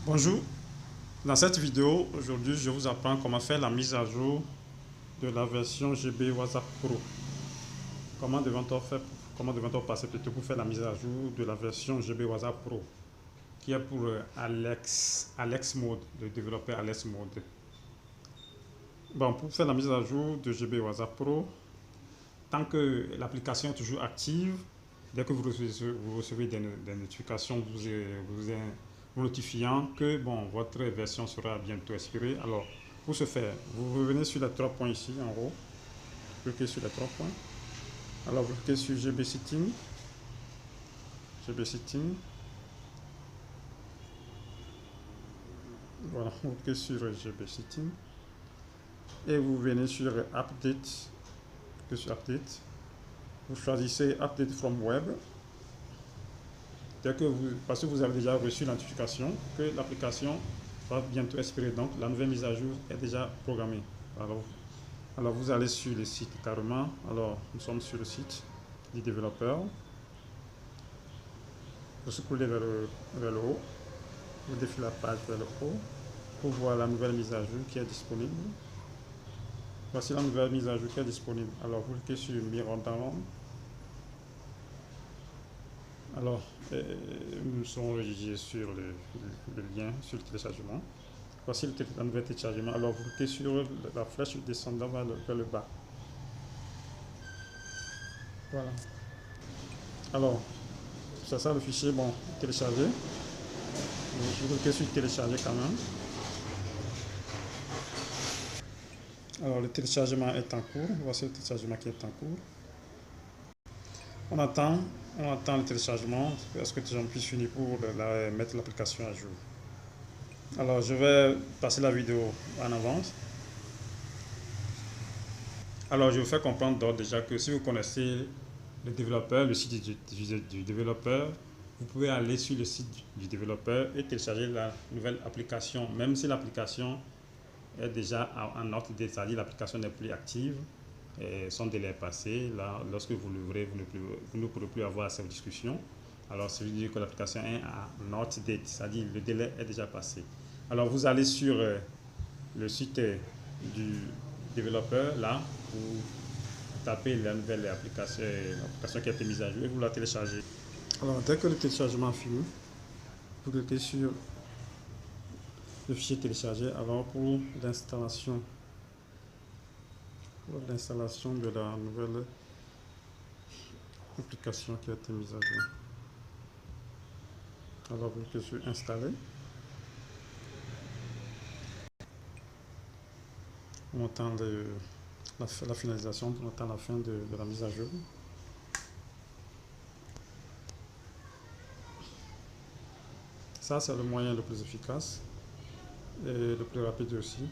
Bonjour, dans cette vidéo, aujourd'hui, je vous apprends comment faire la mise à jour de la version GB WhatsApp Pro. Comment devons-on faire, comment devons-on passer plutôt pour faire la mise à jour de la version GB WhatsApp Pro, qui est pour Alex Mode, le développeur Alex Mode. Bon, pour faire la mise à jour de GB WhatsApp Pro, tant que l'application est toujours active, dès que vous recevez des notifications vous notifiant que bon, votre version sera bientôt expirée. Alors, pour ce faire, vous revenez sur les trois points ici en haut. Vous cliquez sur les trois points. Alors, vous cliquez sur GB Setting. GB Setting. Voilà, vous cliquez sur GB Setting. Et vous venez sur Update. Vous cliquez sur Update. Vous choisissez Update from Web. Parce que vous avez déjà reçu la notification que l'application va bientôt expirer. Donc, la nouvelle mise à jour est déjà programmée. Alors vous allez sur le site carrément. Alors, nous sommes sur le site du développeur. Vous scrollez vers le haut. Vous défilez la page vers le haut pour voir la nouvelle mise à jour qui est disponible. Voici la nouvelle mise à jour qui est disponible. Alors, vous cliquez sur Mirror Download. Alors, nous sommes redirigés sur le lien, sur le téléchargement. Voici le nouvel téléchargement. Alors, vous cliquez sur la flèche descendant vers le bas. Voilà. Alors, c'est ça le fichier, bon, téléchargé. Vous cliquez sur télécharger quand même. Alors, le téléchargement est en cours. Voici le téléchargement qui est en cours. On attend le téléchargement parce que j'en puisse finir pour mettre l'application à jour. Alors, je vais passer la vidéo en avance. Alors, je vous fais comprendre déjà que si vous connaissez le développeur, le site du développeur, vous pouvez aller sur le site du développeur et télécharger la nouvelle application, même si l'application est déjà en autre date, c'est-à-dire l'application n'est plus active et son délai est passé. Là, lorsque vous l'ouvrez, vous ne pourrez plus avoir cette discussion. Alors, ça veut dire que l'application est en out date, c'est-à-dire le délai est déjà passé. Alors, vous allez sur le site du développeur, là, vous tapez la nouvelle application, l'application qui a été mise à jour et vous la téléchargez. Alors, dès que le téléchargement est fini, vous cliquez sur le fichier téléchargé. Alors, pour l'installation de la nouvelle application qui a été mise à jour. Alors, vous cliquez sur installer. On attend la finalisation, on attend la fin de la mise à jour. Ça, c'est le moyen le plus efficace et le plus rapide aussi.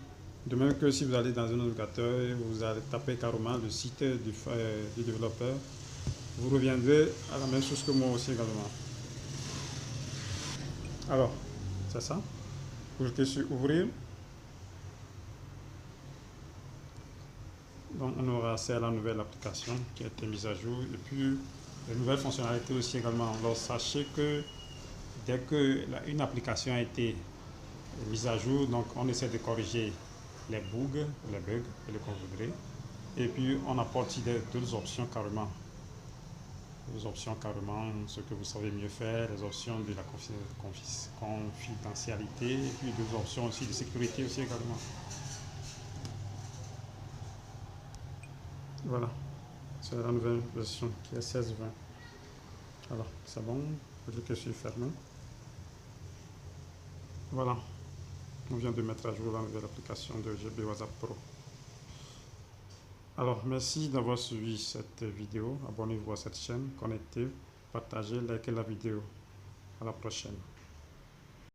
De même que si vous allez dans un navigateur et vous allez taper carrément le site du développeur, vous reviendrez à la même chose que moi aussi également. Alors, c'est ça. Vous cliquez sur ouvrir. Donc, on aura accès à la nouvelle application qui a été mise à jour et puis les nouvelles fonctionnalités aussi également. Alors, sachez que dès qu'une application a été mise à jour, donc on essaie de corriger les bugs et le qu'on voudrait. Et puis, on apporte d'autres options carrément. Les options carrément, ce que vous savez mieux faire, les options de la confidentialité et puis des options aussi de sécurité aussi également. Voilà, c'est la nouvelle version qui est 16.20. Alors, c'est bon, je clique sur fermer. Voilà, on vient de mettre à jour la nouvelle application de GB WhatsApp Pro. Alors, merci d'avoir suivi cette vidéo. Abonnez-vous à cette chaîne, connectez, partagez, likez la vidéo. À la prochaine.